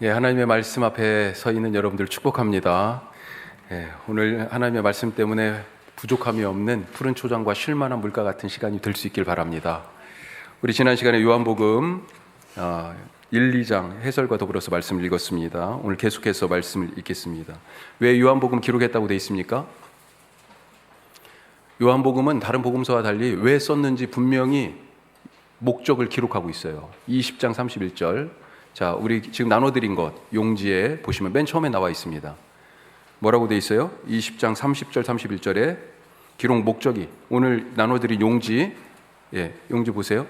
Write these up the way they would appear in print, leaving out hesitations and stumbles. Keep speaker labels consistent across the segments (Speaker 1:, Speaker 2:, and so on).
Speaker 1: 예, 하나님의 말씀 앞에 서 있는 여러분들 축복합니다. 예, 오늘 하나님의 말씀 때문에 부족함이 없는 푸른 초장과 쉴만한 물가 같은 시간이 될 수 있길 바랍니다. 우리 지난 시간에 요한복음 1, 2장 해설과 더불어서 말씀을 읽었습니다. 오늘 계속해서 말씀을 읽겠습니다. 왜 요한복음 기록했다고 되어 있습니까? 요한복음은 다른 복음서와 달리 왜 썼는지 분명히 목적을 기록하고 있어요. 20장 31절. 자, 우리 지금 나눠드린 것 용지에 보시면 맨 처음에 나와 있습니다. 뭐라고 돼 있어요? 20장 30절 31절에 기록 목적이 오늘 나눠드린 용지, 용지 보세요.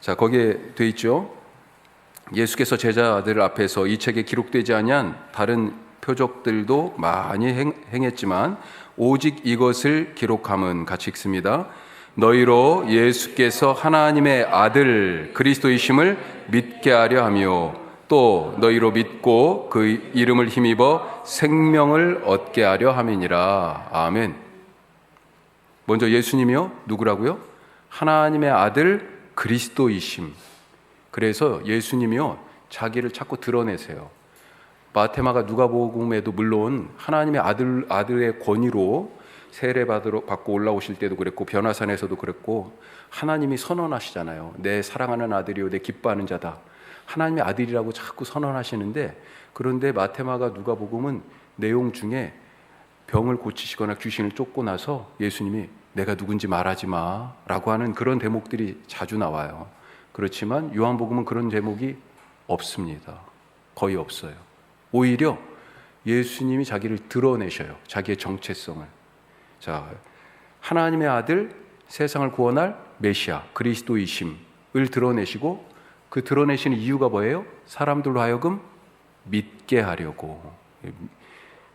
Speaker 1: 자, 거기에 돼 있죠. 예수께서 제자들 앞에서 이 책에 기록되지 아니한 다른 표적들도 많이 행했지만 오직 이것을 기록함은, 같이 읽습니다. 너희로 예수께서 하나님의 아들 그리스도이심을 믿게 하려 하며 또 너희로 믿고 그 이름을 힘입어 생명을 얻게 하려 함이니라. 아멘. 먼저 예수님이요? 누구라고요? 하나님의 아들 그리스도이심. 그래서 예수님이요 자기를 자꾸 드러내세요. 마테마가 누가복음에도 물론 하나님의 아들의 권위로 세례 받고 올라오실 때도 그랬고 변화산에서도 그랬고 하나님이 선언하시잖아요. 내 사랑하는 아들이요 내 기뻐하는 자다. 하나님의 아들이라고 자꾸 선언하시는데, 그런데 마테마가 누가복음은 내용 중에 병을 고치시거나 귀신을 쫓고 나서 예수님이 내가 누군지 말하지 마 라고 하는 그런 대목들이 자주 나와요. 그렇지만 요한복음은 그런 제목이 없습니다. 거의 없어요. 오히려 예수님이 자기를 드러내셔요. 자기의 정체성을. 자, 하나님의 아들, 세상을 구원할 메시아, 그리스도이심을 드러내시고, 그 드러내시는 이유가 뭐예요? 사람들로 하여금 믿게 하려고.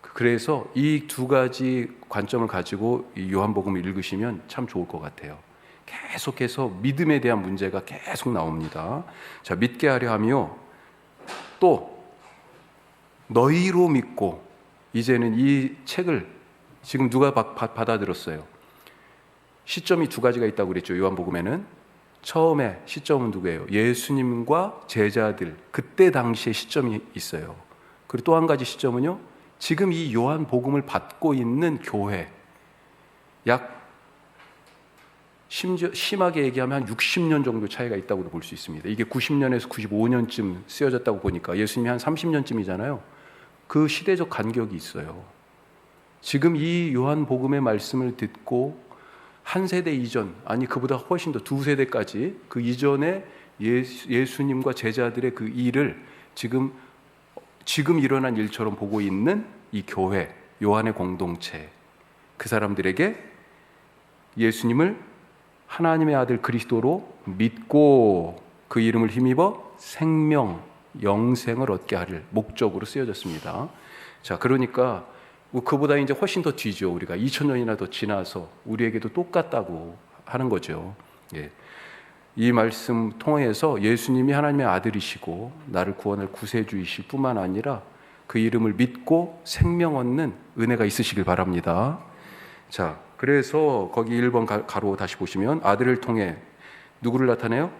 Speaker 1: 그래서 이 두 가지 관점을 가지고 이 요한복음을 읽으시면 참 좋을 것 같아요. 계속해서 믿음에 대한 문제가 계속 나옵니다. 자, 믿게 하려 하며 또 너희로 믿고, 이제는 이 책을 지금 누가 받아들였어요? 시점이 두 가지가 있다고 그랬죠. 요한복음에는 처음에 시점은 누구예요? 예수님과 제자들, 그때 당시의 시점이 있어요. 그리고 또 한 가지 시점은요, 지금 이 요한복음을 받고 있는 교회, 약 심하게 얘기하면 한 60년 정도 차이가 있다고도 볼 수 있습니다. 이게 90년에서 95년쯤 쓰여졌다고 보니까 예수님이 한 30년쯤이잖아요. 그 시대적 간격이 있어요. 지금 이 요한복음의 말씀을 듣고 한 세대 이전, 아니 그보다 훨씬 더 두 세대까지 그 이전에 예수님과 제자들의 그 일을 지금 일어난 일처럼 보고 있는 이 교회, 요한의 공동체, 그 사람들에게 예수님을 하나님의 아들 그리스도로 믿고 그 이름을 힘입어 생명, 영생을 얻게 하릴 목적으로 쓰여졌습니다. 자, 그러니까 그보다 이제 훨씬 더 뒤죠. 우리가 2000년이나 더 지나서 우리에게도 똑같다고 하는 거죠. 예. 이 말씀 통해서 예수님이 하나님의 아들이시고 나를 구원할 구세주이실 뿐만 아니라 그 이름을 믿고 생명 얻는 은혜가 있으시길 바랍니다. 자, 그래서 거기 1번 가로 다시 보시면 아들을 통해 누구를 나타내요?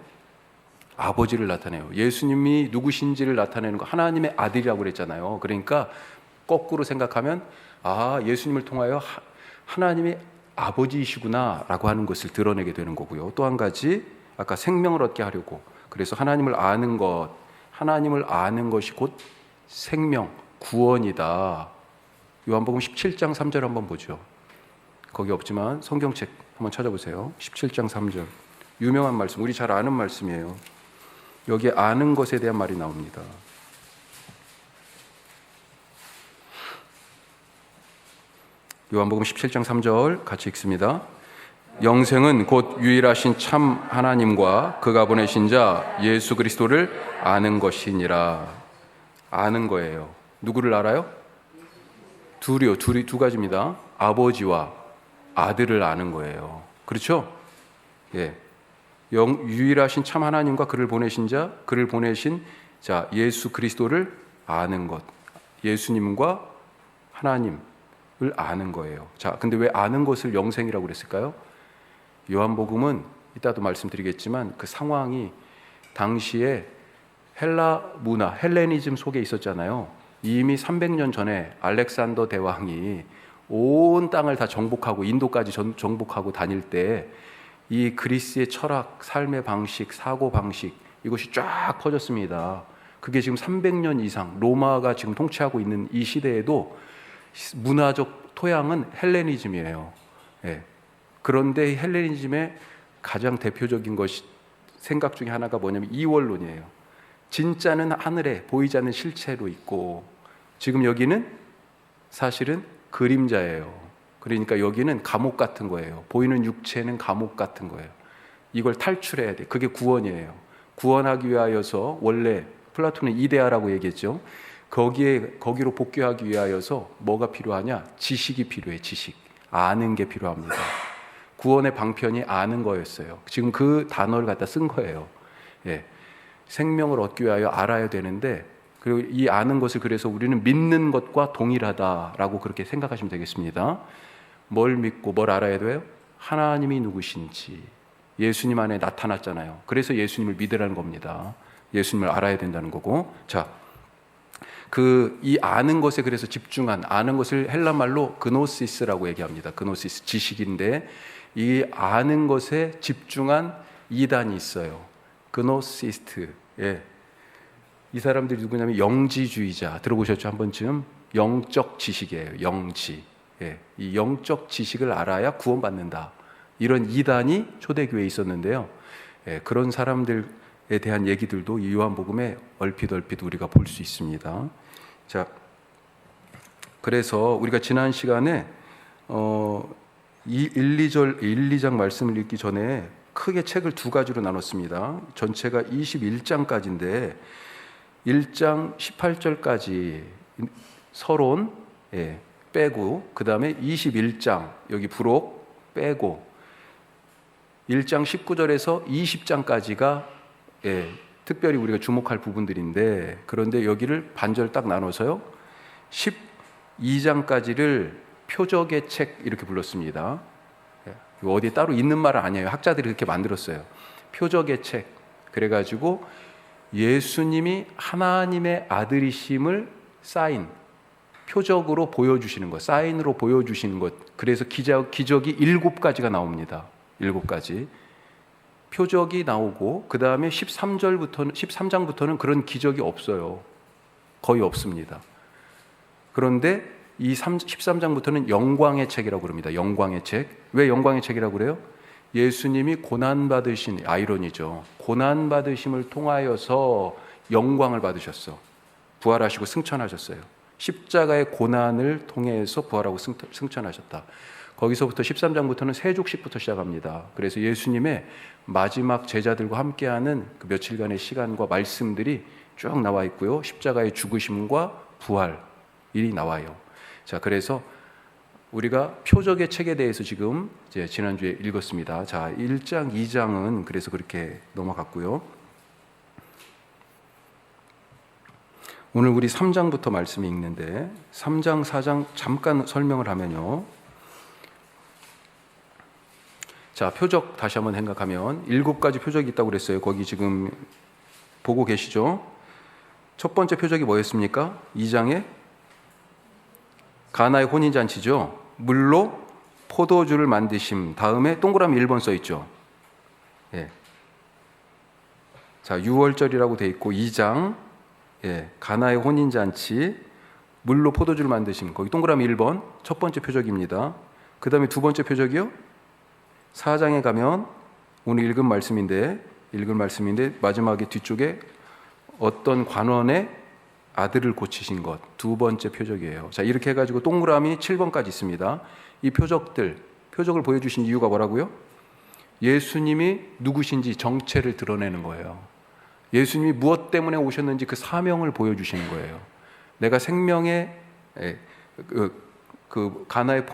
Speaker 1: 아버지를 나타내요. 예수님이 누구신지를 나타내는 거, 하나님의 아들이라고 그랬잖아요. 그러니까 거꾸로 생각하면 예수님을 통하여 하나님이 아버지이시구나 라고 하는 것을 드러내게 되는 거고요. 또 한 가지, 아까 생명을 얻게 하려고, 그래서 하나님을 아는 것이 곧 생명, 구원이다. 요한복음 17장 3절 한번 보죠. 거기 없지만 성경책 한번 찾아보세요. 17장 3절 유명한 말씀, 우리 잘 아는 말씀이에요. 여기에 아는 것에 대한 말이 나옵니다. 요한복음 17장 3절 같이 읽습니다. 영생은 곧 유일하신 참 하나님과 그가 보내신 자 예수 그리스도를 아는 것이니라. 아는 거예요. 누구를 알아요? 둘이 두 가지입니다. 아버지와 아들을 아는 거예요. 그렇죠? 예. 유일하신 참 하나님과 그를 보내신 자 예수 그리스도를 아는 것. 예수님과 하나님 을 아는 거예요. 자, 근데 왜 아는 것을 영생이라고 그랬을까요? 요한복음은 이따도 말씀드리겠지만 그 상황이 당시에 헬라 문화, 헬레니즘 속에 있었잖아요. 이미 300년 전에 알렉산더 대왕이 온 땅을 다 정복하고 인도까지 정복하고 다닐 때 이 그리스의 철학, 삶의 방식, 사고 방식 이것이 쫙 퍼졌습니다. 그게 지금 300년 이상 로마가 지금 통치하고 있는 이 시대에도 문화적 토양은 헬레니즘이에요. 예. 그런데 헬레니즘의 가장 대표적인 것이 생각 중에 하나가 뭐냐면 이원론이에요. 진짜는 하늘에 보이지 않는 실체로 있고 지금 여기는 사실은 그림자예요. 그러니까 여기는 감옥 같은 거예요. 보이는 육체는 감옥 같은 거예요. 이걸 탈출해야 돼. 그게 구원이에요. 구원하기 위하여서 원래 플라톤은 이데아라고 얘기했죠. 거기로 복귀하기 위하여서 뭐가 필요하냐? 지식이 필요해. 지식. 아는 게 필요합니다. 구원의 방편이 아는 거였어요. 지금 그 단어를 갖다 쓴 거예요. 예. 생명을 얻기 위하여 알아야 되는데 그리고 이 아는 것을 그래서 우리는 믿는 것과 동일하다라고 그렇게 생각하시면 되겠습니다. 뭘 믿고 뭘 알아야 돼요? 하나님이 누구신지 예수님 안에 나타났잖아요. 그래서 예수님을 믿으라는 겁니다. 예수님을 알아야 된다는 거고. 자, 이 아는 것에 그래서 집중한 아는 것을 헬라 말로 그노시스라고 얘기합니다. 그노시스 지식인데 이 아는 것에 집중한 이단이 있어요. 그노시스트. 예. 이 사람들이 누구냐면 영지주의자. 들어보셨죠? 한 번쯤? 영적 지식이에요. 영지. 예. 이 영적 지식을 알아야 구원받는다. 이런 이단이 초대교회에 있었는데요. 예. 그런 사람들에 대한 얘기들도 이 요한복음에 얼핏 우리가 볼 수 있습니다. 자, 그래서 우리가 지난 시간에 2장 말씀을 읽기 전에 크게 책을 두 가지로 나눴습니다. 전체가 21장까지인데 1장 18절까지 서론 빼고 그 다음에 21장 여기 부록 빼고 1장 19절에서 20장까지가 특별히 우리가 주목할 부분들인데 그런데 여기를 반절 딱 나눠서요 12장까지를 표적의 책 이렇게 불렀습니다. 어디 따로 있는 말은 아니에요. 학자들이 그렇게 만들었어요. 표적의 책. 그래가지고 예수님이 하나님의 아들이심을 표적으로 보여주시는 것, 사인으로 보여주시는 것. 그래서 기적이 7가지가 나옵니다. 7가지. 표적이 나오고 그 다음에 13장부터는 그런 기적이 없어요. 거의 없습니다. 그런데 이 13장부터는 영광의 책이라고 그럽니다. 영광의 책. 왜 영광의 책이라고 그래요? 예수님이 고난받으신, 아이러니죠. 고난받으심을 통하여서 영광을 받으셨어. 부활하시고 승천하셨어요. 십자가의 고난을 통해서 부활하고 승천하셨다. 거기서부터 13장부터는 세족식부터 시작합니다. 그래서 예수님의 마지막 제자들과 함께하는 그 며칠간의 시간과 말씀들이 쭉 나와 있고요. 십자가의 죽으심과 부활이 나와요. 자, 그래서 우리가 표적의 책에 대해서 지금 이제 지난주에 읽었습니다. 자, 1장, 2장은 그래서 그렇게 넘어갔고요. 오늘 우리 3장부터 말씀이 읽는데 3장, 4장 잠깐 설명을 하면요. 자, 표적 다시 한번 생각하면 7가지 표적이 있다고 그랬어요. 거기 지금 보고 계시죠? 첫 번째 표적이 뭐였습니까? 2장에 가나의 혼인잔치죠. 물로 포도주를 만드심. 다음에 동그라미 1번 써 있죠. 예. 자, 6월절이라고 돼 있고 2장 가나의 혼인잔치 물로 포도주를 만드심. 거기 동그라미 1번 첫 번째 표적입니다. 그 다음에 두 번째 표적이요. 4장에 가면 오늘 읽은 말씀인데 마지막에 뒤쪽에 어떤 관원의 아들을 고치신 것 두 번째 표적이에요. 자, 이렇게 해가지고 동그라미 7번까지 있습니다. 이 표적을 보여주신 이유가 뭐라고요? 예수님이 누구신지 정체를 드러내는 거예요. 예수님이 무엇 때문에 오셨는지 그 사명을 보여주시는 거예요. 내가 생명의 그 가나의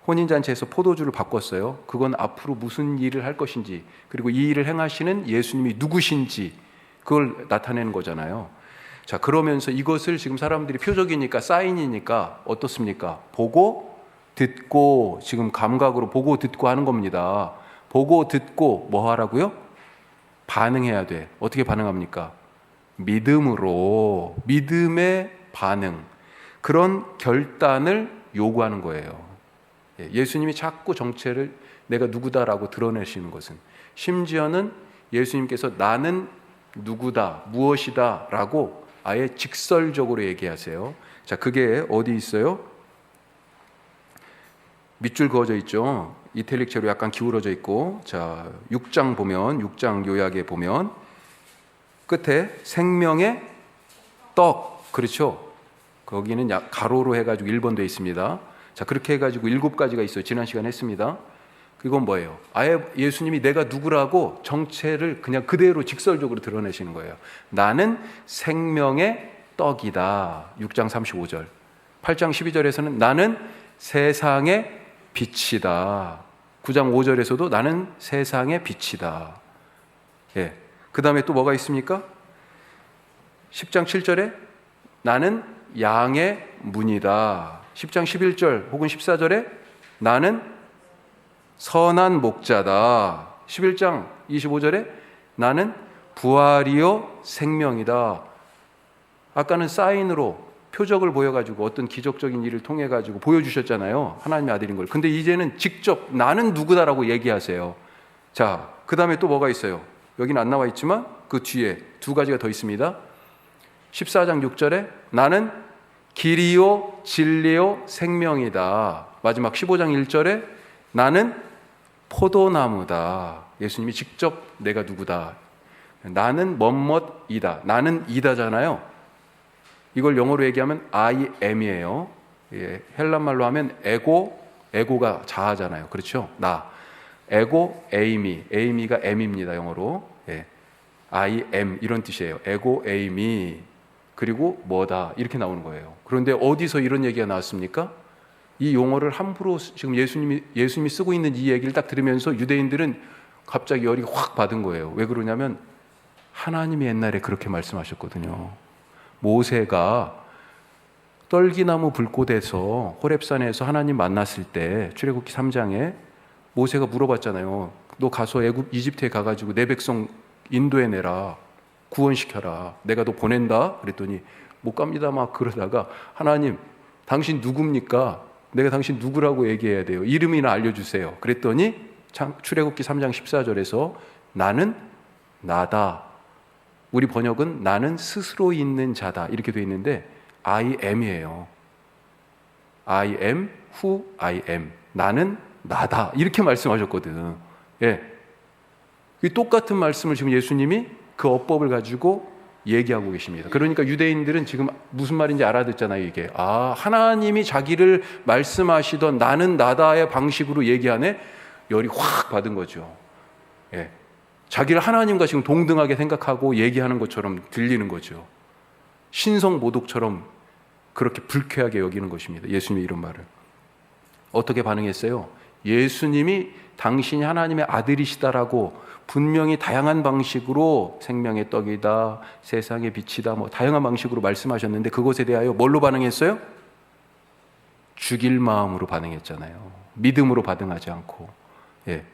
Speaker 1: 혼인잔치에서 포도주를 바꿨어요. 그건 앞으로 무슨 일을 할 것인지 그리고 이 일을 행하시는 예수님이 누구신지 그걸 나타내는 거잖아요. 자, 그러면서 이것을 지금 사람들이 표적이니까 사인이니까 어떻습니까? 보고 듣고 지금 감각으로 보고 듣고 하는 겁니다. 보고 듣고 뭐 하라고요? 반응해야 돼. 어떻게 반응합니까? 믿음으로, 믿음의 반응, 그런 결단을 요구하는 거예요. 예수님이 자꾸 정체를 내가 누구다라고 드러내시는 것은, 심지어는 예수님께서 나는 누구다, 무엇이다 라고 아예 직설적으로 얘기하세요. 자, 그게 어디 있어요? 밑줄 그어져 있죠. 이탈릭체로 약간 기울어져 있고, 자, 6장 보면, 6장 요약에 보면 끝에 생명의 떡, 그렇죠? 거기는 가로로 해가지고 1번 되어 있습니다. 자, 그렇게 해가지고 7가지가 있어요. 지난 시간에 했습니다. 그건 뭐예요? 아예 예수님이 내가 누구라고 정체를 그냥 그대로 직설적으로 드러내시는 거예요. 나는 생명의 떡이다. 6장 35절. 8장 12절에서는 나는 세상의 빛이다. 9장 5절에서도 나는 세상의 빛이다. 예. 그 다음에 또 뭐가 있습니까? 10장 7절에 나는 양의 문이다. 10장 11절 혹은 14절에 나는 선한 목자다. 11장 25절에 나는 부활이요 생명이다. 아까는 사인으로 표적을 보여가지고 어떤 기적적인 일을 통해가지고 보여주셨잖아요. 하나님의 아들인 걸. 근데 이제는 직접 나는 누구다라고 얘기하세요. 자, 그 다음에 또 뭐가 있어요? 여기는 안 나와 있지만 그 뒤에 2가지가 더 있습니다. 14장 6절에 나는 길이요 진리요 생명이다. 마지막 15장 1절에 나는 포도나무다. 예수님이 직접 내가 누구다. 나는 뭐뭐이다. 나는 이다잖아요. 이걸 영어로 얘기하면 I am이에요. 예, 헬란말로 하면 에고가 자아잖아요. 그렇죠? 나. 에고 에이미가 M입니다. 영어로. 예. I am 이런 뜻이에요. 에고 에이미 그리고 뭐다 이렇게 나오는 거예요. 그런데 어디서 이런 얘기가 나왔습니까? 이 용어를 함부로 지금 예수님이 쓰고 있는 이 얘기를 딱 들으면서 유대인들은 갑자기 열이 확 받은 거예요. 왜 그러냐면 하나님이 옛날에 그렇게 말씀하셨거든요. 모세가 떨기나무 불꽃에서 호렙산에서 하나님 만났을 때 출애굽기 3장에 모세가 물어봤잖아요. 너 가서 이집트에 가가지고 내 백성 인도에 내라, 구원시켜라, 내가 너 보낸다. 그랬더니 못 갑니다 막 그러다가 하나님 당신 누굽니까? 내가 당신 누구라고 얘기해야 돼요. 이름이나 알려주세요. 그랬더니 출애굽기 3장 14절에서 나는 나다. 우리 번역은 나는 스스로 있는 자다 이렇게 돼 있는데 I am이에요. I am who I am. 나는 나다 이렇게 말씀하셨거든. 예, 이 똑같은 말씀을 지금 예수님이 그 어법을 가지고 얘기하고 계십니다. 그러니까 유대인들은 지금 무슨 말인지 알아듣잖아요. 이게 하나님이 자기를 말씀하시던 나는 나다의 방식으로 얘기하네. 열이 확 받은 거죠. 예, 자기를 하나님과 지금 동등하게 생각하고 얘기하는 것처럼 들리는 거죠. 신성모독처럼 그렇게 불쾌하게 여기는 것입니다. 예수님이 이런 말을. 어떻게 반응했어요? 예수님이 당신이 하나님의 아들이시다라고 분명히 다양한 방식으로 생명의 떡이다, 세상의 빛이다, 뭐 다양한 방식으로 말씀하셨는데 그것에 대하여 뭘로 반응했어요? 죽일 마음으로 반응했잖아요. 믿음으로 반응하지 않고. 예,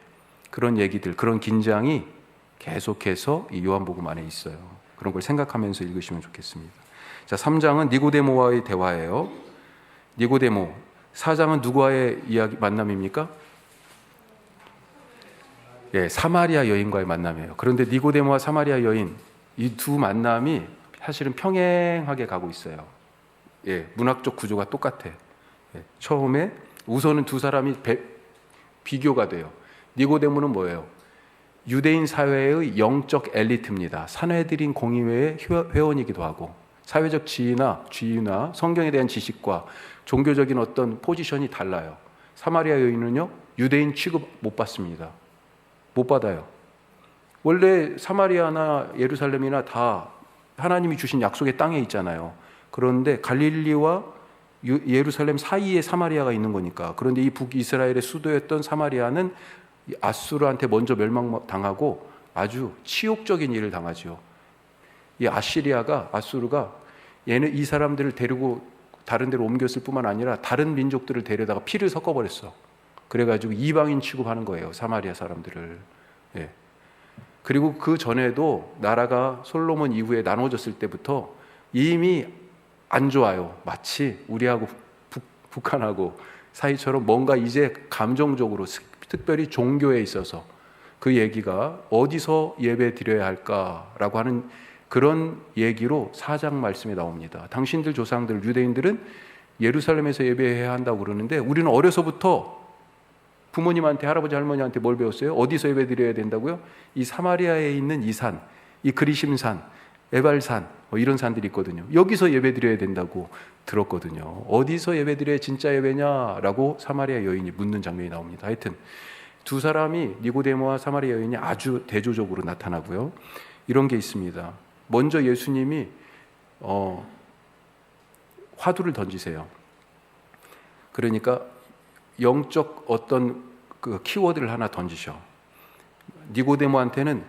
Speaker 1: 그런 얘기들, 그런 긴장이 계속해서 이 요한복음 안에 있어요. 그런 걸 생각하면서 읽으시면 좋겠습니다. 자, 3장은 니고데모와의 대화예요. 니고데모. 4장은 누구와의 만남입니까? 예, 사마리아 여인과의 만남이에요. 그런데 니고데모와 사마리아 여인 이 두 만남이 사실은 평행하게 가고 있어요. 예, 문학적 구조가 똑같아. 예, 처음에 우선은 두 사람이 비교가 돼요. 니고데모는 뭐예요? 유대인 사회의 영적 엘리트입니다. 산헤드린 공의회의 회원이기도 하고 사회적 지위나 성경에 대한 지식과 종교적인 어떤 포지션이 달라요. 사마리아 여인은요, 유대인 취급 못 받습니다. 못 받아요. 원래 사마리아나 예루살렘이나 다 하나님이 주신 약속의 땅에 있잖아요. 그런데 갈릴리와 예루살렘 사이에 사마리아가 있는 거니까. 그런데 이 북이스라엘의 수도였던 사마리아는 아수르한테 먼저 멸망당하고 아주 치욕적인 일을 당하죠. 이 아수르가 이 사람들을 데리고 다른 데로 옮겼을 뿐만 아니라 다른 민족들을 데려다가 피를 섞어버렸어. 그래가지고 이방인 취급하는 거예요, 사마리아 사람들을. 예. 그리고 그 전에도 나라가 솔로몬 이후에 나눠졌을 때부터 이미 안 좋아요. 마치 우리하고 북한하고 사이처럼 뭔가 이제 감정적으로, 특별히 종교에 있어서 그 얘기가 어디서 예배 드려야 할까라고 하는 그런 얘기로 4장 말씀에 나옵니다. 당신들 조상들 유대인들은 예루살렘에서 예배해야 한다고 그러는데 우리는 어려서부터 부모님한테, 할아버지 할머니한테 뭘 배웠어요? 어디서 예배 드려야 된다고요? 이 사마리아에 있는 이 산, 이 그리심산, 에발산, 이런 산들이 있거든요. 여기서 예배 드려야 된다고 들었거든요. 어디서 예배 드려야 진짜 예배냐라고 사마리아 여인이 묻는 장면이 나옵니다. 하여튼 두 사람이, 니고데모와 사마리아 여인이 아주 대조적으로 나타나고요. 이런 게 있습니다. 먼저 예수님이 화두를 던지세요. 그러니까 영적 어떤 그 키워드를 하나 던지셔. 니고데모한테는,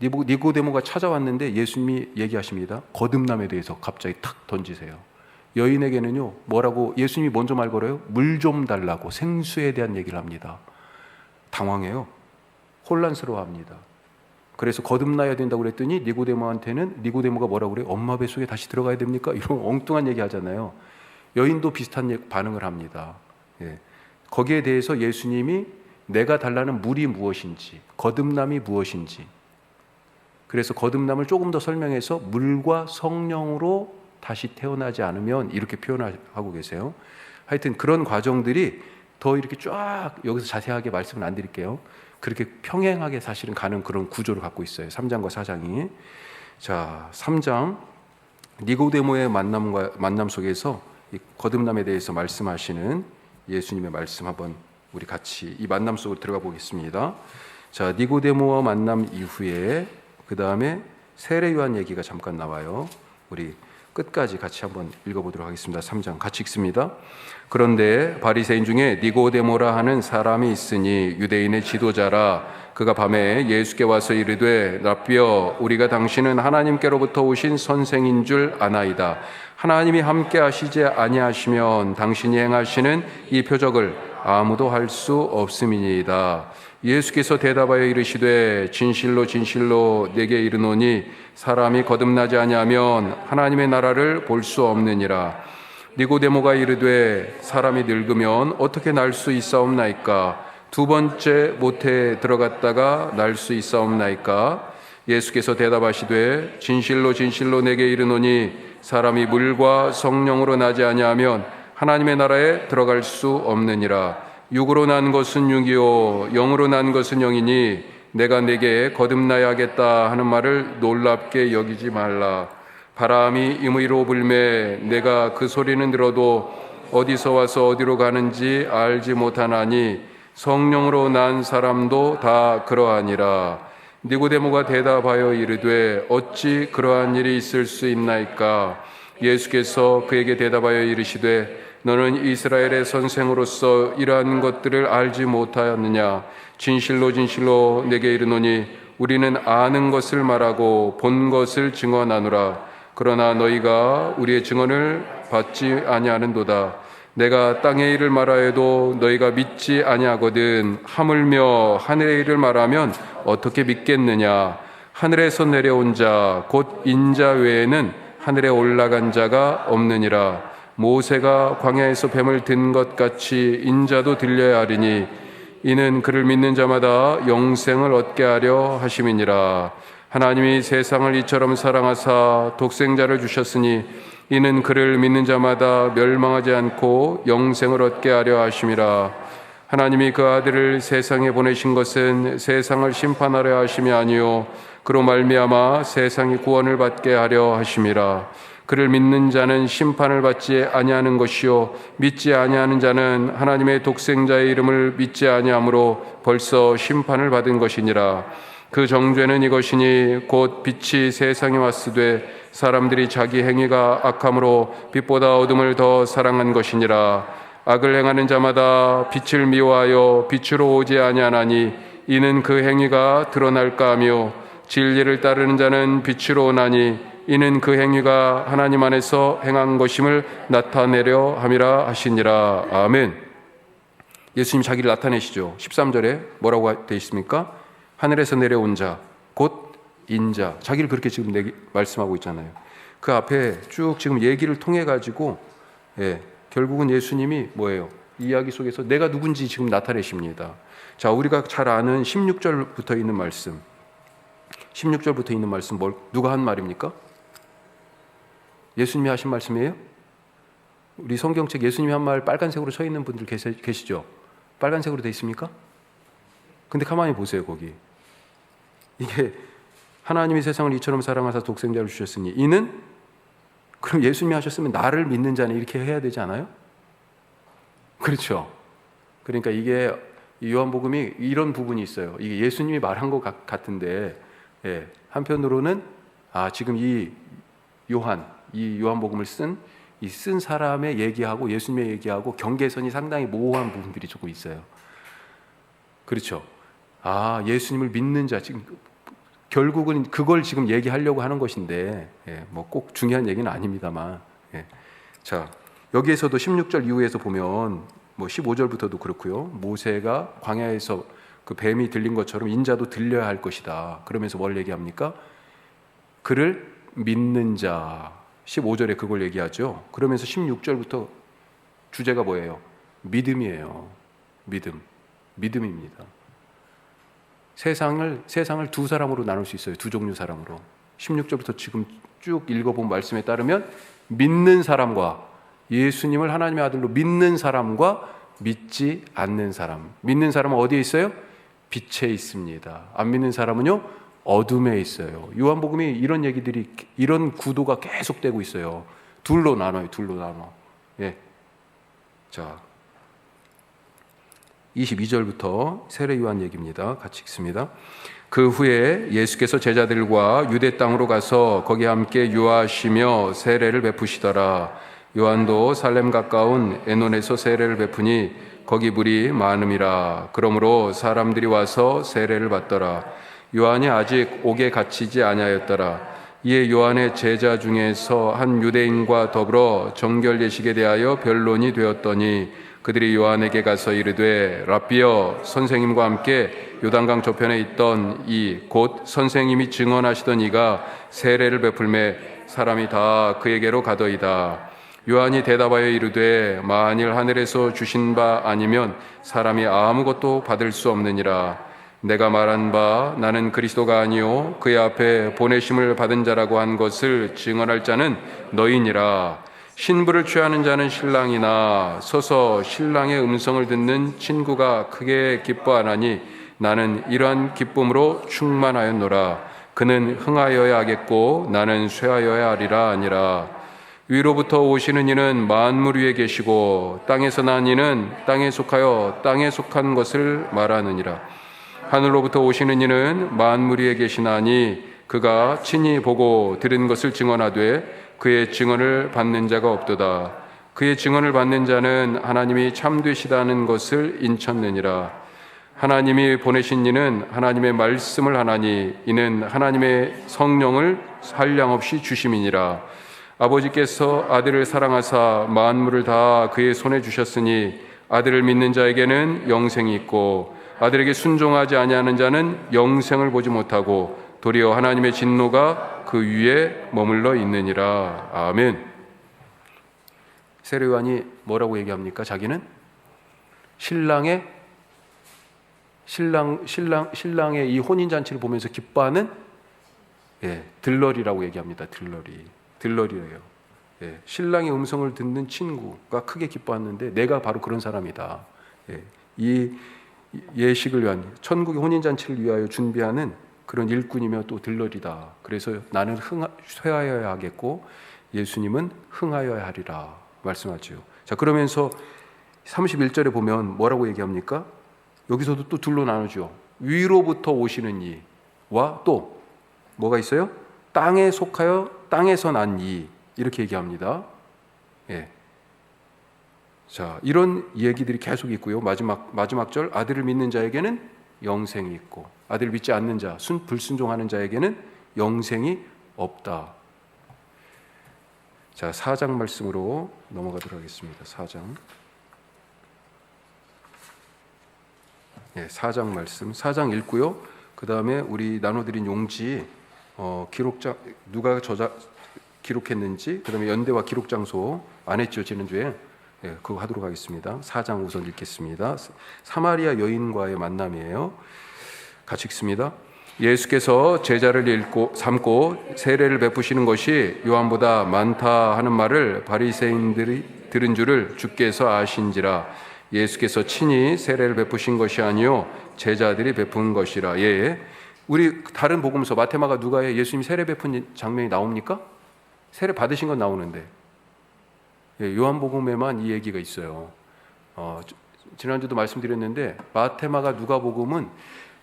Speaker 1: 니고데모가 찾아왔는데 예수님이 얘기하십니다. 거듭남에 대해서 갑자기 탁 던지세요. 여인에게는요, 뭐라고 예수님이 먼저 말 걸어요? 물 좀 달라고, 생수에 대한 얘기를 합니다. 당황해요. 혼란스러워합니다. 그래서 거듭나야 된다고 그랬더니 니고데모가 뭐라고 그래요? 엄마 뱃속에 다시 들어가야 됩니까? 이런 엉뚱한 얘기 하잖아요. 여인도 비슷한 반응을 합니다. 예. 거기에 대해서 예수님이 내가 달라는 물이 무엇인지, 거듭남이 무엇인지, 그래서 거듭남을 조금 더 설명해서 물과 성령으로 다시 태어나지 않으면, 이렇게 표현하고 계세요. 하여튼 그런 과정들이 더 이렇게 쫙, 여기서 자세하게 말씀을 안 드릴게요. 그렇게 평행하게 사실은 가는 그런 구조를 갖고 있어요. 3장과 4장이. 자, 3장 니고데모의 만남 속에서 이 거듭남에 대해서 말씀하시는 예수님의 말씀 한번 우리 같이 이 만남 속으로 들어가 보겠습니다. 자, 니고데모와 만남 이후에 그 다음에 세례 요한 얘기가 잠깐 나와요. 우리 끝까지 같이 한번 읽어보도록 하겠습니다. 3장 같이 읽습니다. 그런데 바리새인 중에 니고데모라 하는 사람이 있으니 유대인의 지도자라. 그가 밤에 예수께 와서 이르되 라삐여, 우리가 당신은 하나님께로부터 오신 선생인 줄 아나이다. 하나님이 함께 하시지 아니하시면 당신이 행하시는 이 표적을 아무도 할 수 없음이니이다. 예수께서 대답하여 이르시되 진실로 진실로 내게 이르노니 사람이 거듭나지 아니하면 하나님의 나라를 볼 수 없느니라. 니고데모가 이르되 사람이 늙으면 어떻게 날 수 있사옵나이까? 두 번째 모태에 들어갔다가 날 수 있사옵나이까? 예수께서 대답하시되 진실로 진실로 내게 이르노니 사람이 물과 성령으로 나지 아니하면 하나님의 나라에 들어갈 수 없느니라. 육으로 난 것은 육이요 영으로 난 것은 영이니 내가 내게 거듭나야 하겠다 하는 말을 놀랍게 여기지 말라. 바람이 임의로 불매 내가 그 소리는 들어도 어디서 와서 어디로 가는지 알지 못하나니 성령으로 난 사람도 다 그러하니라. 니고데모가 대답하여 이르되 어찌 그러한 일이 있을 수 있나이까? 예수께서 그에게 대답하여 이르시되 너는 이스라엘의 선생으로서 이러한 것들을 알지 못하였느냐? 진실로 진실로 내게 이르노니 우리는 아는 것을 말하고 본 것을 증언하노라. 그러나 너희가 우리의 증언을 받지 아니하는도다. 내가 땅의 일을 말하여도 너희가 믿지 아니하거든. 하물며 하늘의 일을 말하면 어떻게 믿겠느냐? 하늘에서 내려온 자 곧 인자 외에는 하늘에 올라간 자가 없느니라. 모세가 광야에서 뱀을 든 것 같이 인자도 들려야 하리니 이는 그를 믿는 자마다 영생을 얻게 하려 하심이니라. 하나님이 세상을 이처럼 사랑하사 독생자를 주셨으니 이는 그를 믿는 자마다 멸망하지 않고 영생을 얻게 하려 하심이라. 하나님이 그 아들을 세상에 보내신 것은 세상을 심판하려 하심이 아니요 그로 말미암아 세상이 구원을 받게 하려 하심이라. 그를 믿는 자는 심판을 받지 아니하는 것이요 믿지 아니하는 자는 하나님의 독생자의 이름을 믿지 아니하므로 벌써 심판을 받은 것이니라. 그 정죄는 이것이니 곧 빛이 세상에 왔으되 사람들이 자기 행위가 악함으로 빛보다 어둠을 더 사랑한 것이니라. 악을 행하는 자마다 빛을 미워하여 빛으로 오지 아니하나니 이는 그 행위가 드러날까 하며 진리를 따르는 자는 빛으로 오나니 이는 그 행위가 하나님 안에서 행한 것임을 나타내려 함이라 하시니라. 아멘. 예수님 자기를 나타내시죠. 13절에 뭐라고 되어 있습니까? 하늘에서 내려온 자 곧 인자. 자기를 그렇게 지금 말씀하고 있잖아요. 그 앞에 쭉 지금 얘기를 통해 가지고 결국은 예수님이 뭐예요? 이 이야기 속에서 내가 누군지 지금 나타내십니다. 자, 우리가 잘 아는 16절부터 있는 말씀. 16절부터 있는 말씀 누가 한 말입니까? 예수님이 하신 말씀이에요? 우리 성경책 예수님이 한 말 빨간색으로 쳐 있는 분들 계시죠? 빨간색으로 돼 있습니까? 근데 가만히 보세요. 거기 이게 하나님이 세상을 이처럼 사랑하사 독생자를 주셨으니 이는, 그럼 예수님이 하셨으면 나를 믿는 자는 이렇게 해야 되지 않아요? 그렇죠. 그러니까 이게 요한복음이 이런 부분이 있어요. 이게 예수님이 말한 것 같은데 한편으로는 지금 이 요한복음을 쓴 사람의 얘기하고 예수님의 얘기하고 경계선이 상당히 모호한 부분들이 조금 있어요. 그렇죠. 예수님을 믿는 자, 지금 결국은 그걸 지금 얘기하려고 하는 것인데 뭐 꼭 중요한 얘기는 아닙니다만 자, 여기에서도 16절 이후에서 보면 뭐 15절부터도 그렇고요. 모세가 광야에서 그 뱀이 들린 것처럼 인자도 들려야 할 것이다. 그러면서 뭘 얘기합니까? 그를 믿는 자. 15절에 그걸 얘기하죠. 그러면서 16절부터 주제가 뭐예요? 믿음이에요. 믿음입니다. 세상을 두 사람으로 나눌 수 있어요. 두 종류 사람으로. 16절부터 지금 쭉 읽어본 말씀에 따르면 믿는 사람과, 예수님을 하나님의 아들로 믿는 사람과 믿지 않는 사람. 믿는 사람은 어디에 있어요? 빛에 있습니다. 안 믿는 사람은요, 어둠에 있어요. 요한복음이 이런 얘기들이, 이런 구도가 계속되고 있어요. 둘로 나눠요. 자, 22절부터 세례 요한 얘기입니다. 같이 읽습니다. 그 후에 예수께서 제자들과 유대 땅으로 가서 거기 함께 유하시며 세례를 베푸시더라. 요한도 살렘 가까운 에논에서 세례를 베푸니 거기 물이 많음이라. 그러므로 사람들이 와서 세례를 받더라. 요한이 아직 옥에 갇히지 아니하였더라. 이에 요한의 제자 중에서 한 유대인과 더불어 정결 예식에 대하여 변론이 되었더니 그들이 요한에게 가서 이르되 랍비여, 선생님과 함께 요단강 저편에 있던 이 곧 선생님이 증언하시던 이가 세례를 베풀매 사람이 다 그에게로 가더이다. 요한이 대답하여 이르되 만일 하늘에서 주신 바 아니면 사람이 아무것도 받을 수 없느니라. 내가 말한 바 나는 그리스도가 아니요 그의 앞에 보내심을 받은 자라고 한 것을 증언할 자는 너희니라. 신부를 취하는 자는 신랑이나 서서 신랑의 음성을 듣는 친구가 크게 기뻐하나니 나는 이러한 기쁨으로 충만하였노라. 그는 흥하여야 하겠고 나는 쇠하여야 하리라 아니라. 위로부터 오시는 이는 만물 위에 계시고 땅에서 난 이는 땅에 속하여 땅에 속한 것을 말하느니라. 하늘로부터 오시는 이는 만물 위에 계시나니 그가 친히 보고 들은 것을 증언하되 그의 증언을 받는 자가 없도다. 그의 증언을 받는 자는 하나님이 참되시다는 것을 인쳤느니라. 하나님이 보내신 이는 하나님의 말씀을 하나니 이는 하나님의 성령을 한량없이 주심이니라. 아버지께서 아들을 사랑하사 만물을 다 그의 손에 주셨으니 아들을 믿는 자에게는 영생이 있고 아들에게 순종하지 아니하는 자는 영생을 보지 못하고 도리어 하나님의 진노가 그 위에 머물러 있느니라. 아멘. 세례 요한이 뭐라고 얘기합니까? 자기는 신랑의 이 혼인 잔치를 보면서 기뻐하는 들러리라고 얘기합니다. 들러리예요. 신랑의 음성을 듣는 친구가 크게 기뻐하는데 내가 바로 그런 사람이다. 이 예식을 위한 천국의 혼인 잔치를 위하여 준비하는 그런 일꾼이며 또 들러리다. 그래서 나는 쇠하여야 하겠고 예수님은 흥하여야 하리라 말씀하죠. 자, 그러면서 31절에 보면 뭐라고 얘기합니까? 여기서도 또 둘로 나누죠. 위로부터 오시는 이와 또 뭐가 있어요? 땅에 속하여 땅에서 난 이, 이렇게 얘기합니다. 자, 이런 얘기들이 계속 있고요. 마지막 절, 아들을 믿는 자에게는 영생이 있고 아들을 믿지 않는 자, 불순종하는 자에게는 영생이 없다. 자, 4장 말씀으로 넘어가도록 하겠습니다. 4장. 4장 말씀. 4장 읽고요. 그 다음에 우리 나눠드린 용지 기록장 누가 기록했는지, 그 다음에 연대와 기록 장소 안 했죠 지난주에. 예, 그거 하도록 하겠습니다. 4장 우선 읽겠습니다. 사마리아 여인과의 만남이에요. 같이 읽습니다. 예수께서 제자를 삼고 세례를 베푸시는 것이 요한보다 많다 하는 말을 바리새인들이 들은 줄을 주께서 아신지라. 예수께서 친히 세례를 베푸신 것이 아니요 제자들이 베푼 것이라. 예, 우리 다른 복음서 마태마가 누가에 예수님 세례 베푼 장면이 나옵니까? 세례 받으신 건 나오는데, 예, 요한복음에만 이 얘기가 있어요. 지난주도 말씀드렸는데 마태마가 누가복음은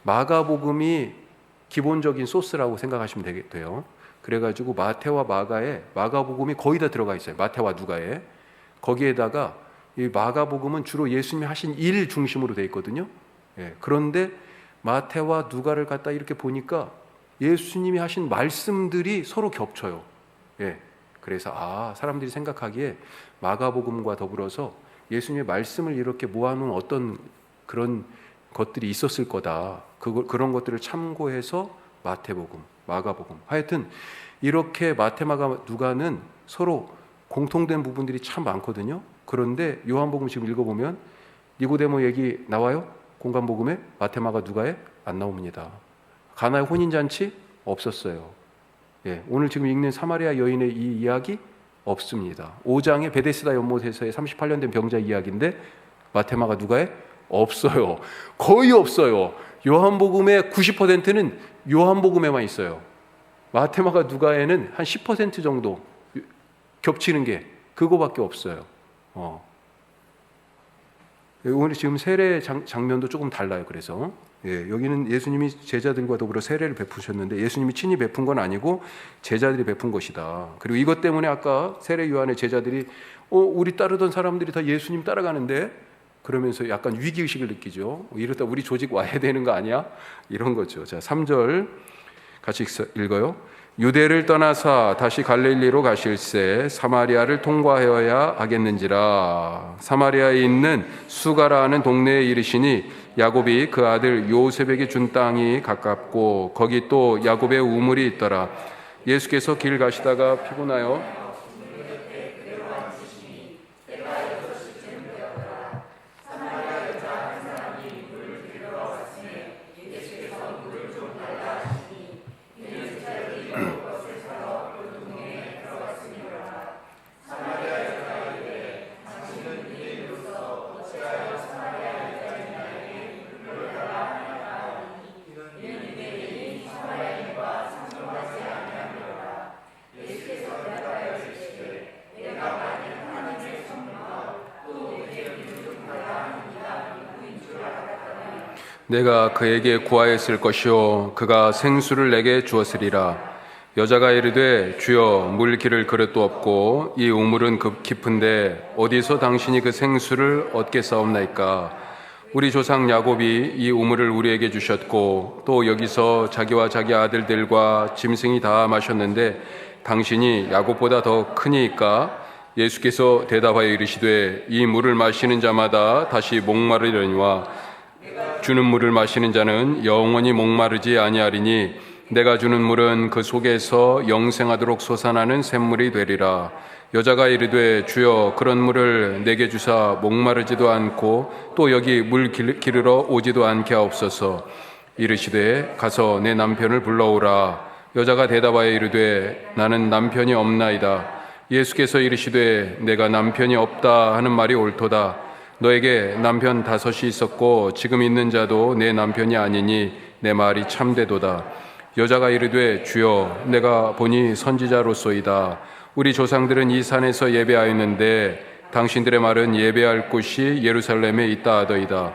Speaker 1: 마가복음이 기본적인 소스라고 생각하시면 돼요. 그래가지고 마태와 마가에 마가복음이 거의 다 들어가 있어요. 마태와 누가에. 거기에다가 이 마가복음은 주로 예수님이 하신 일 중심으로 돼 있거든요. 예, 그런데 마태와 누가를 갖다 이렇게 보니까 예수님이 하신 말씀들이 서로 겹쳐요. 예, 그래서 사람들이 생각하기에 마가복음과 더불어서 예수님의 말씀을 이렇게 모아놓은 어떤 그런 것들이 있었을 거다. 그런 것들을 참고해서 마태복음, 마가복음, 하여튼 이렇게 마태, 마가, 누가는 서로 공통된 부분들이 참 많거든요. 그런데 요한복음 지금 읽어보면 니고데모 얘기 나와요? 공간복음에? 마태, 마가, 누가에? 안 나옵니다. 가나의 혼인잔치? 없었어요. 예, 오늘 지금 읽는 사마리아 여인의 이 이야기? 없습니다. 5장의 베데스다 연못에서의 38년 된 병자 이야기인데 마태, 마가, 누가에? 없어요. 거의 없어요. 요한복음의 90%는 요한복음에만 있어요. 마태, 마가, 누가에는 한 10% 정도 겹치는 게 그거밖에 없어요. 오늘 지금 세례 장면도 조금 달라요. 그래서 여기는 예수님이 제자들과 더불어 세례를 베푸셨는데 예수님이 친히 베푼 건 아니고 제자들이 베푼 것이다. 그리고 이것 때문에 아까 세례 요한의 제자들이 우리 따르던 사람들이 다 예수님 따라가는데, 그러면서 약간 위기의식을 느끼죠. 이러다 우리 조직 와야 되는 거 아니야? 이런 거죠. 자, 3절 같이 읽어요. 유대를 떠나사 다시 갈릴리로 가실새 사마리아를 통과하여야 하겠는지라. 사마리아에 있는 수가라 하는 동네에 이르시니 야곱이 그 아들 요셉에게 준 땅이 가깝고 거기 또 야곱의 우물이 있더라. 예수께서 길 가시다가 피곤하여 내가 그에게 구하였을 것이요 그가 생수를 내게 주었으리라. 여자가 이르되 주여 물기를 그릇도 없고 이 우물은 깊은데 어디서 당신이 그 생수를 얻겠사옵나이까. 우리 조상 야곱이 이 우물을 우리에게 주셨고 또 여기서 자기와 자기 아들들과 짐승이 다 마셨는데 당신이 야곱보다 더 크니이까. 예수께서 대답하여 이르시되 이 물을 마시는 자마다 다시 목마르려니와 주는 물을 마시는 자는 영원히 목마르지 아니하리니 내가 주는 물은 그 속에서 영생하도록 솟아나는 샘물이 되리라. 여자가 이르되 주여 그런 물을 내게 주사 목마르지도 않고 또 여기 물 기르러 오지도 않게 하옵소서. 이르시되 가서 내 남편을 불러오라. 여자가 대답하여 이르되 나는 남편이 없나이다. 예수께서 이르시되 내가 남편이 없다 하는 말이 옳도다. 너에게 남편 5이 있었고 지금 있는 자도 내 남편이 아니니 내 말이 참되도다. 여자가 이르되 주여 내가 보니 선지자로소이다. 우리 조상들은 이 산에서 예배하였는데 당신들의 말은 예배할 곳이 예루살렘에 있다 하더이다.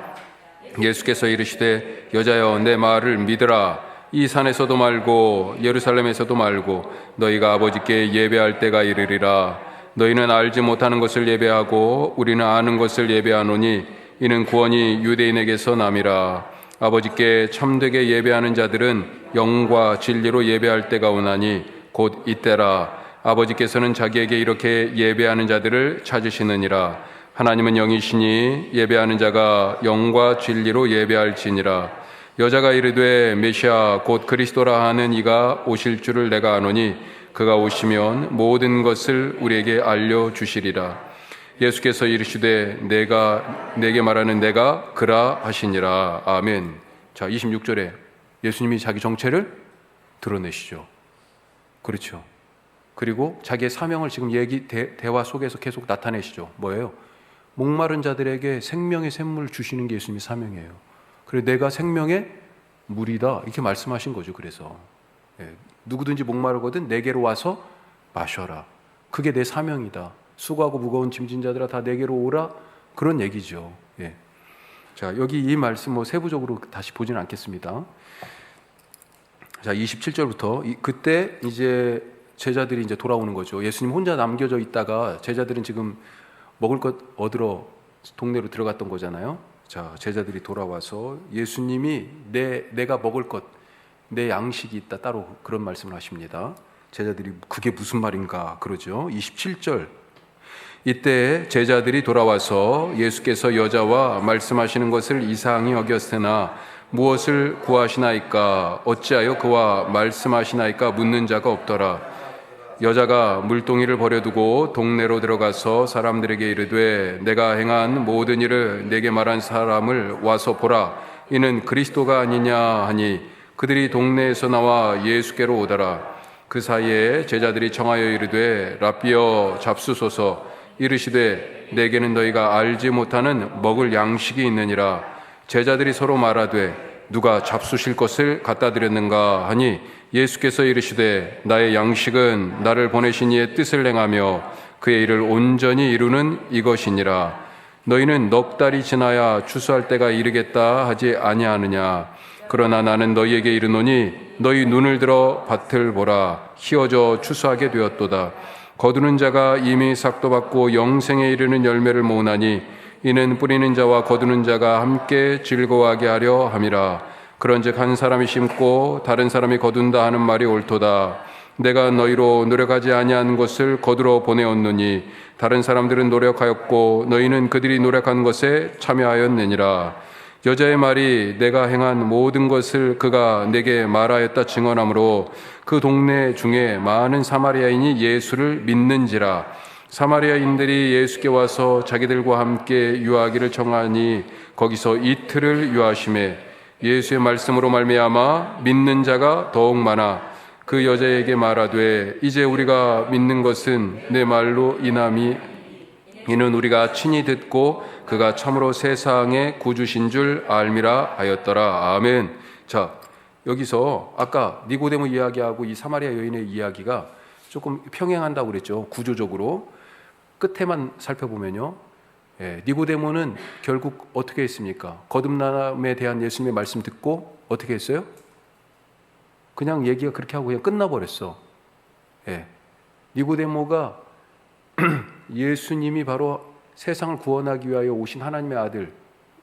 Speaker 1: 예수께서 이르시되 여자여 내 말을 믿으라. 이 산에서도 말고 예루살렘에서도 말고 너희가 아버지께 예배할 때가 이르리라. 너희는 알지 못하는 것을 예배하고 우리는 아는 것을 예배하노니 이는 구원이 유대인에게서 남이라. 아버지께 참되게 예배하는 자들은 영과 진리로 예배할 때가 오나니 곧 이때라. 아버지께서는 자기에게 이렇게 예배하는 자들을 찾으시느니라. 하나님은 영이시니 예배하는 자가 영과 진리로 예배할지니라. 여자가 이르되 메시아 곧 그리스도라 하는 이가 오실 줄을 내가 아노니 그가 오시면 모든 것을 우리에게 알려주시리라. 예수께서 이르시되 내게 말하는 내가 그라 하시니라. 아멘. 자, 26절에 예수님이 자기 정체를 드러내시죠. 그렇죠. 그리고 자기의 사명을 지금 대화 속에서 계속 나타내시죠. 뭐예요? 목마른 자들에게 생명의 샘물 주시는 게 예수님의 사명이에요. 그래, 내가 생명의 물이다 이렇게 말씀하신 거죠. 그래서 누구든지 목마르거든 내게로 와서 마셔라. 그게 내 사명이다. 수고하고 무거운 짐진 자들아 다 내게로 오라. 그런 얘기죠. 자, 여기 이 말씀 세부적으로 다시 보지는 않겠습니다. 자, 27절부터 그때 이제 제자들이 이제 돌아오는 거죠. 예수님 혼자 남겨져 있다가 제자들은 지금 먹을 것 얻으러 동네로 들어갔던 거잖아요. 자, 제자들이 돌아와서 예수님이 내가 먹을 것, 내 양식이 있다 따로 그런 말씀을 하십니다. 제자들이 그게 무슨 말인가 그러죠. 27절 이때 제자들이 돌아와서 예수께서 여자와 말씀하시는 것을 이상히 여겼으나 무엇을 구하시나이까 어찌하여 그와 말씀하시나이까 묻는 자가 없더라. 여자가 물동이를 버려두고 동네로 들어가서 사람들에게 이르되 내가 행한 모든 일을 내게 말한 사람을 와서 보라. 이는 그리스도가 아니냐 하니 그들이 동네에서 나와 예수께로 오더라. 그 사이에 제자들이 청하여 이르되 랍비여 잡수소서. 이르시되 내게는 너희가 알지 못하는 먹을 양식이 있느니라. 제자들이 서로 말하되 누가 잡수실 것을 갖다 드렸는가 하니 예수께서 이르시되 나의 양식은 나를 보내신 이의 뜻을 행하며 그의 일을 온전히 이루는 이것이니라. 너희는 넉 달이 지나야 추수할 때가 이르겠다 하지 아니하느냐. 그러나 나는 너희에게 이르노니 너희 눈을 들어 밭을 보라. 희어져 추수하게 되었도다. 거두는 자가 이미 삭도 받고 영생에 이르는 열매를 모으나니 이는 뿌리는 자와 거두는 자가 함께 즐거워하게 하려 함이라. 그런즉 한 사람이 심고 다른 사람이 거둔다 하는 말이 옳도다. 내가 너희로 노력하지 아니한 것을 거두러 보내었노니 다른 사람들은 노력하였고 너희는 그들이 노력한 것에 참여하였느니라. 여자의 말이 내가 행한 모든 것을 그가 내게 말하였다 증언하므로 그 동네 중에 많은 사마리아인이 예수를 믿는지라. 사마리아인들이 예수께 와서 자기들과 함께 유하기를 청하니 거기서 이틀을 유하심에 예수의 말씀으로 말미암아 믿는 자가 더욱 많아 그 여자에게 말하되 이제 우리가 믿는 것은 내 말로 인함이 이는 우리가 친히 듣고 그가 참으로 세상의 구주신 줄 알미라 하였더라. 아멘. 자, 여기서 아까 니고데모 이야기하고 이 사마리아 여인의 이야기가 조금 평행한다고 그랬죠. 구조적으로 끝에만 살펴보면요, 니고데모는 결국 어떻게 했습니까? 거듭남에 대한 예수님의 말씀 듣고 어떻게 했어요? 그냥 얘기가 그렇게 하고 그냥 끝나버렸어. 니고데모가 예수님이 바로 세상을 구원하기 위하여 오신 하나님의 아들,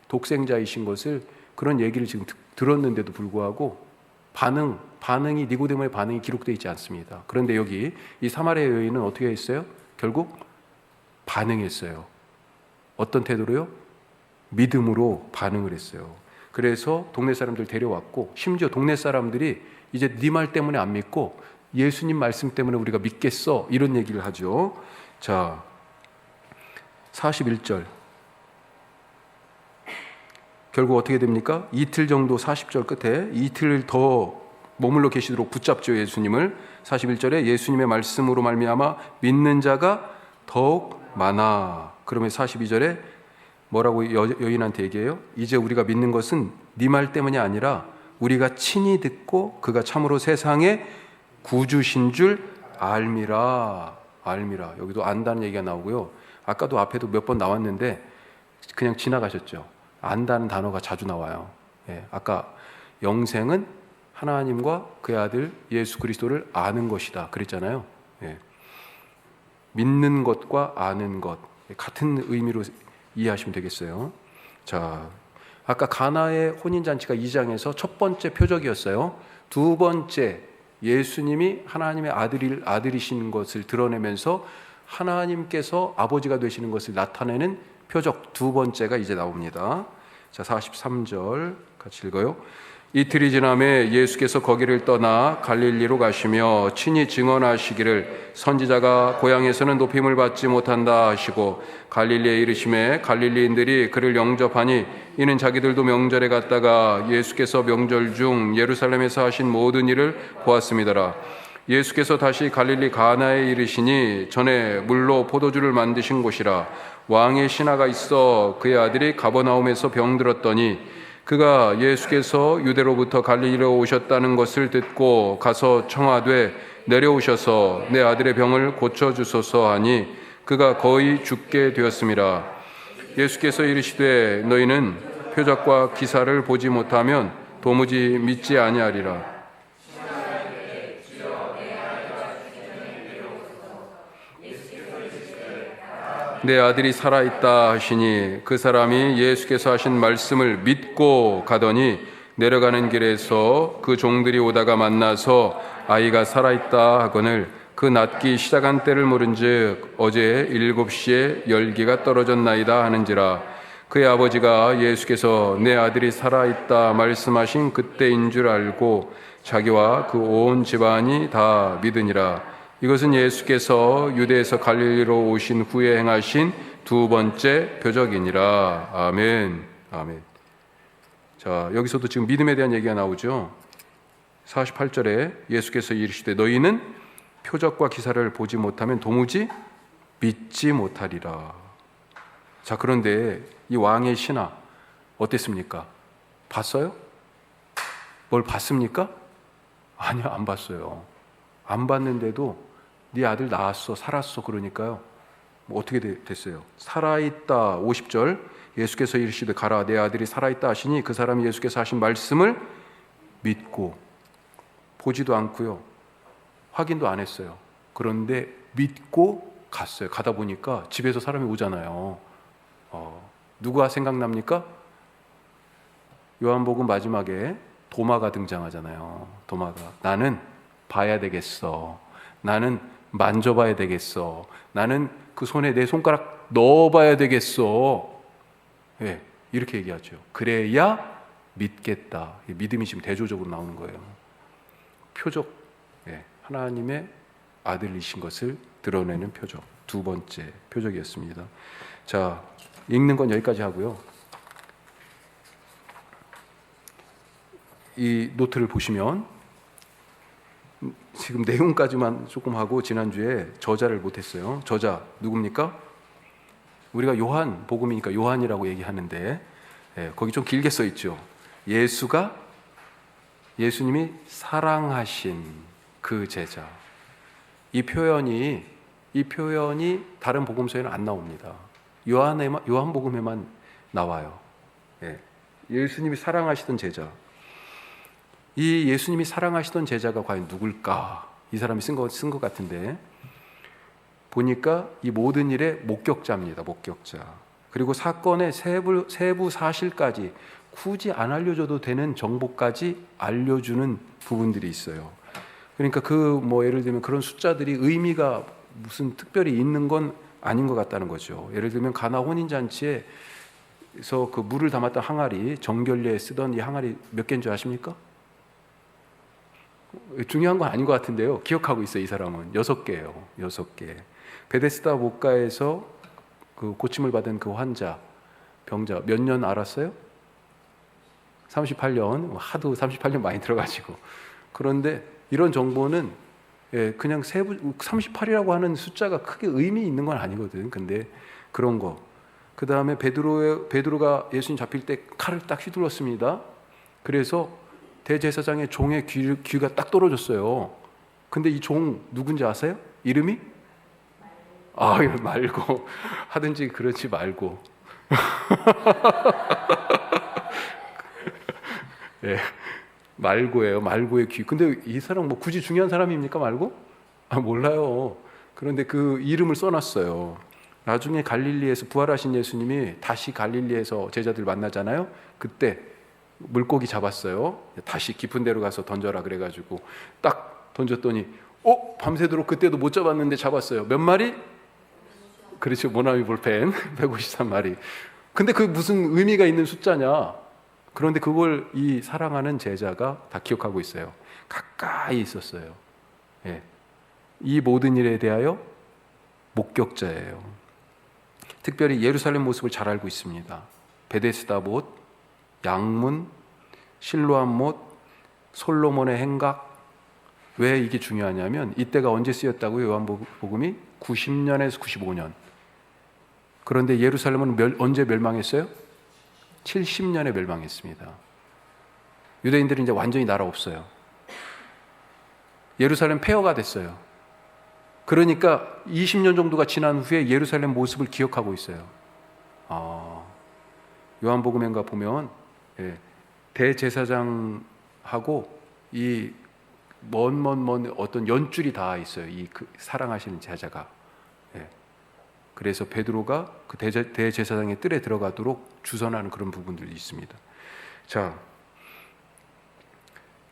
Speaker 1: 독생자이신 것을 그런 얘기를 지금 들었는데도 불구하고 반응이 니고데모의 반응이 기록되어 있지 않습니다. 그런데 여기 이 사마리아 여인은 어떻게 했어요? 결국 반응했어요. 어떤 태도로요? 믿음으로 반응을 했어요. 그래서 동네 사람들 데려왔고 심지어 동네 사람들이 이제 네 말 때문에 안 믿고 예수님 말씀 때문에 우리가 믿겠어 이런 얘기를 하죠. 자, 41절 결국 어떻게 됩니까? 이틀 정도 40절 끝에 이틀 더 머물러 계시도록 붙잡죠. 예수님을. 41절에 예수님의 말씀으로 말미암아 믿는 자가 더욱 많아. 그러면 42절에 뭐라고 여인한테 얘기해요? 이제 우리가 믿는 것은 네 말 때문이 아니라 우리가 친히 듣고 그가 참으로 세상의 구주신 줄 알미라. 알미라. 여기도 안다는 얘기가 나오고요. 아까도 앞에도 몇 번 나왔는데 그냥 지나가셨죠. 안다는 단어가 자주 나와요. 아까 영생은 하나님과 그의 아들 예수 그리스도를 아는 것이다 그랬잖아요. 믿는 것과 아는 것 같은 의미로 이해하시면 되겠어요. 자, 아까 가나의 혼인잔치가 2장에서 첫 번째 표적이었어요. 두 번째 예수님이 하나님의 아들이신 것을 드러내면서 하나님께서 아버지가 되시는 것을 나타내는 표적 두 번째가 이제 나옵니다. 자, 43절 같이 읽어요. 이틀이 지남에 예수께서 거기를 떠나 갈릴리로 가시며 친히 증언하시기를 선지자가 고향에서는 높임을 받지 못한다 하시고 갈릴리에 이르심에 갈릴리인들이 그를 영접하니 이는 자기들도 명절에 갔다가 예수께서 명절 중 예루살렘에서 하신 모든 일을 보았음이더라. 예수께서 다시 갈릴리 가나에 이르시니 전에 물로 포도주를 만드신 곳이라. 왕의 신하가 있어 그의 아들이 가버나움에서 병들었더니 그가 예수께서 유대로부터 갈릴리로 오셨다는 것을 듣고 가서 청하되 내려오셔서 내 아들의 병을 고쳐주소서 하니 그가 거의 죽게 되었음이라. 예수께서 이르시되 너희는 표적과 기사를 보지 못하면 도무지 믿지 아니하리라. 내 아들이 살아있다 하시니 그 사람이 예수께서 하신 말씀을 믿고 가더니 내려가는 길에서 그 종들이 오다가 만나서 아이가 살아있다 하거늘 그 낫기 시작한 때를 물은즉 어제 7시에 열기가 떨어졌나이다 하는지라. 그의 아버지가 예수께서 내 아들이 살아있다 말씀하신 그때인 줄 알고 자기와 그 온 집안이 다 믿으니라. 이것은 예수께서 유대에서 갈릴리로 오신 후에 행하신 두 번째 표적이니라. 아멘. 아멘. 자, 여기서도 지금 믿음에 대한 얘기가 나오죠. 48절에 예수께서 이르시되 너희는 표적과 기사를 보지 못하면 도무지 믿지 못하리라. 자, 그런데 이 왕의 신하 어땠습니까? 봤어요? 뭘 봤습니까? 아니요, 안 봤어요. 안 봤는데도 네 아들 낳았어, 살았어. 그러니까요. 뭐 어떻게 됐어요? 살아있다. 50절 예수께서 이르시되 가라 내 아들이 살아있다 하시니 그 사람이 예수께서 하신 말씀을 믿고 보지도 않고요. 확인도 안 했어요. 그런데 믿고 갔어요. 가다 보니까 집에서 사람이 오잖아요. 누가 생각납니까? 요한복음 마지막에 도마가 등장하잖아요. 도마가 나는 봐야 되겠어. 나는 만져봐야 되겠어. 나는 그 손에 내 손가락 넣어봐야 되겠어. 네, 이렇게 얘기하죠. 그래야 믿겠다. 믿음이 지금 대조적으로 나오는 거예요. 표적, 네, 하나님의 아들이신 것을 드러내는 표적. 두 번째 표적이었습니다. 자, 읽는 건 여기까지 하고요. 이 노트를 보시면 지금 내용까지만 조금 하고 지난주에 저자를 못했어요. 저자 누굽니까? 우리가 요한 복음이니까 요한이라고 얘기하는데 거기 좀 길게 써 있죠. 예수님이 사랑하신 그 제자. 이 표현이 다른 복음서에는 안 나옵니다. 요한복음에만 나와요. 예수님이 사랑하시던 제자. 이 예수님이 사랑하시던 제자가 과연 누굴까? 이 사람이 쓴 것 같은데 보니까 이 모든 일의 목격자입니다. 목격자. 그리고 사건의 세부 사실까지 굳이 안 알려줘도 되는 정보까지 알려주는 부분들이 있어요. 그러니까 예를 들면 그런 숫자들이 의미가 무슨 특별히 있는 건 아닌 것 같다는 거죠. 예를 들면 가나 혼인잔치에서 그 물을 담았던 항아리, 정결례에 쓰던 이 항아리 몇 개인 줄 아십니까? 중요한 건 아닌 것 같은데요. 기억하고 있어요. 이 사람은 6개예요. 6개. 베데스다 목가에서 그 고침을 받은 그 병자 몇 년 알았어요? 38년. 하도 38년 많이 들어가지고. 그런데 이런 정보는 그냥 38이라고 하는 숫자가 크게 의미 있는 건 아니거든. 근데 그런 거. 그 다음에 베드로가 예수님 잡힐 때 칼을 딱 휘둘렀습니다. 그래서 대제사장의 종의 귀가 딱 떨어졌어요. 근데 이 종 누군지 아세요? 이름이? 말고 하든지 그렇지 말고. 네, 말고예요. 말고의 귀. 근데 이 사람 굳이 중요한 사람입니까? 말고? 몰라요. 그런데 그 이름을 써놨어요. 나중에 갈릴리에서 부활하신 예수님이 다시 갈릴리에서 제자들 만나잖아요. 그때 물고기 잡았어요. 다시 깊은 데로 가서 던져라 그래가지고 딱 던졌더니 밤새도록 그때도 못 잡았는데 잡았어요. 몇 마리? 그렇죠. 모나미 볼펜 153마리. 근데 그 무슨 의미가 있는 숫자냐? 그런데 그걸 이 사랑하는 제자가 다 기억하고 있어요. 가까이 있었어요. 예. 이 모든 일에 대하여 목격자예요. 특별히 예루살렘 모습을 잘 알고 있습니다. 베데스다 못, 양문, 실로암 못, 솔로몬의 행각. 왜 이게 중요하냐면 이때가 언제 쓰였다고요? 요한복음이 90년에서 95년. 그런데 예루살렘은 언제 멸망했어요? 70년에 멸망했습니다. 유대인들은 이제 완전히 나라 없어요. 예루살렘 폐허가 됐어요. 그러니까 20년 정도가 지난 후에 예루살렘 모습을 기억하고 있어요. 요한복음인가 보면 대제사장하고 이 먼 어떤 연줄이 다 있어요. 이 사랑하시는 제자가. 그래서 베드로가 그 대제사장의 뜰에 들어가도록 주선하는 그런 부분들이 있습니다. 자,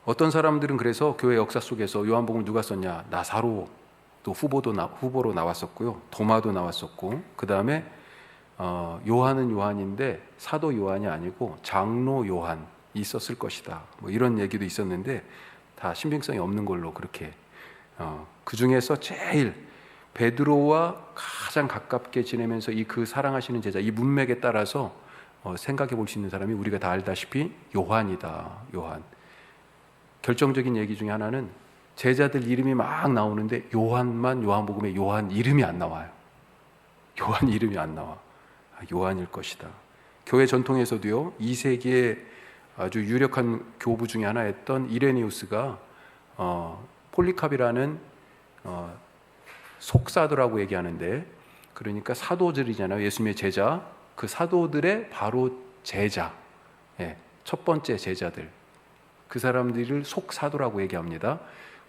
Speaker 1: 어떤 사람들은 그래서 교회 역사 속에서 요한복음을 누가 썼냐? 나사로 또 후보로 나왔었고요. 도마도 나왔었고, 그 다음에 요한은 요한인데 사도 요한이 아니고 장로 요한이 있었을 것이다. 뭐 이런 얘기도 있었는데 다 신빙성이 없는 걸로 그렇게. 그 중에서 제일 베드로와 가장 가깝게 지내면서 그 사랑하시는 제자, 이 문맥에 따라서 생각해 볼 수 있는 사람이 우리가 다 알다시피 요한이다. 요한. 결정적인 얘기 중에 하나는 제자들 이름이 막 나오는데 요한만 요한복음에 요한 이름이 안 나와요. 요한 이름이 안 나와. 요한일 것이다. 교회 전통에서도요, 2세기에 아주 유력한 교부 중에 하나였던 이레니우스가 폴리캅이라는 속사도라고 얘기하는데, 그러니까 사도들이잖아요. 예수님의 제자. 그 사도들의 바로 제자, 첫 번째 제자들, 그 사람들을 속사도라고 얘기합니다.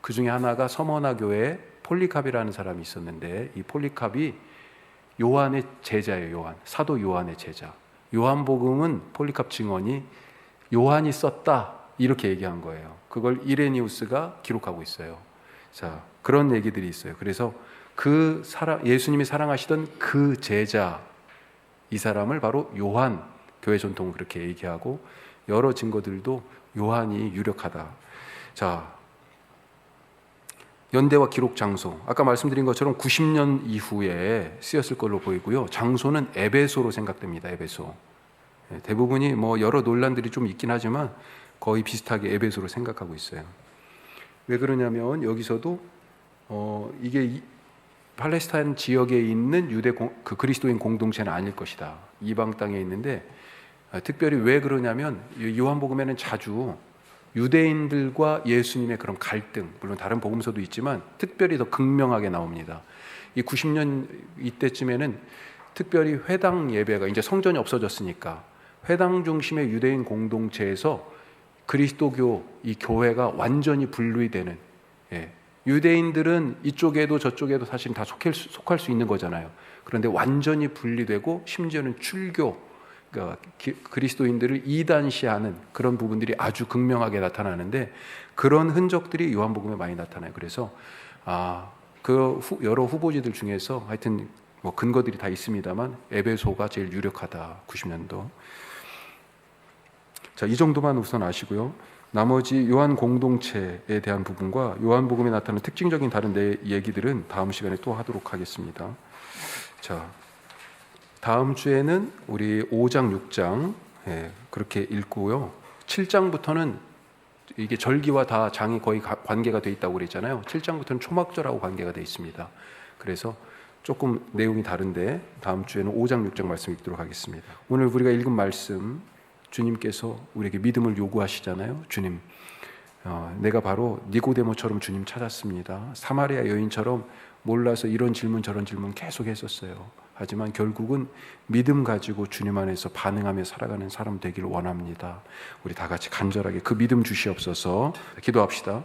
Speaker 1: 그 중에 하나가 서머나 교회에 폴리캅이라는 사람이 있었는데, 이 폴리캅이 요한의 제자예요. 사도 요한의 제자. 요한복음은 폴리캅 증언이 요한이 썼다 이렇게 얘기한 거예요. 그걸 이레니우스가 기록하고 있어요. 자, 그런 얘기들이 있어요. 그래서 예수님이 사랑하시던 그 제자, 이 사람을 바로 요한, 교회 전통은 그렇게 얘기하고, 여러 증거들도 요한이 유력하다. 자, 연대와 기록 장소, 아까 말씀드린 것처럼 90년 이후에 쓰였을 걸로 보이고요. 장소는 에베소로 생각됩니다. 에베소. 대부분이 뭐 여러 논란들이 좀 있긴 하지만 거의 비슷하게 에베소로 생각하고 있어요. 왜 그러냐면 여기서도 이게 팔레스타인 지역에 있는 그 그리스도인 공동체는 아닐 것이다. 이방 땅에 있는데, 특별히 왜 그러냐면 요한복음에는 자주 유대인들과 예수님의 그런 갈등, 물론 다른 복음서도 있지만 특별히 더 극명하게 나옵니다. 이 90년 이때쯤에는 특별히 회당 예배가 이제 성전이 없어졌으니까 회당 중심의 유대인 공동체에서 그리스도교 이 교회가 완전히 분리되는, 유대인들은 이쪽에도 저쪽에도 사실 다 속할 수 있는 거잖아요. 그런데 완전히 분리되고 심지어는 출교, 그러니까 그리스도인들을 이단시하는 그런 부분들이 아주 극명하게 나타나는데, 그런 흔적들이 요한복음에 많이 나타나요. 그래서 여러 후보지들 중에서 하여튼 뭐 근거들이 다 있습니다만 에베소가 제일 유력하다. 90년도. 자, 이 정도만 우선 아시고요. 나머지 요한 공동체에 대한 부분과 요한복음에 나타나는 특징적인 다른 얘기들은 다음 시간에 또 하도록 하겠습니다. 자, 다음 주에는 우리 5장, 6장 그렇게 읽고요. 7장부터는 이게 절기와 다 장이 거의 관계가 돼 있다고 그랬잖아요. 7장부터는 초막절하고 관계가 돼 있습니다. 그래서 조금 내용이 다른데 다음 주에는 5장, 6장 말씀 읽도록 하겠습니다. 오늘 우리가 읽은 말씀, 주님께서 우리에게 믿음을 요구하시잖아요. 주님, 내가 바로 니고데모처럼 주님 찾았습니다. 사마리아 여인처럼 몰라서 이런 질문 저런 질문 계속 했었어요. 하지만 결국은 믿음 가지고 주님 안에서 반응하며 살아가는 사람 되기를 원합니다. 우리 다 같이 간절하게 그 믿음 주시옵소서. 기도합시다.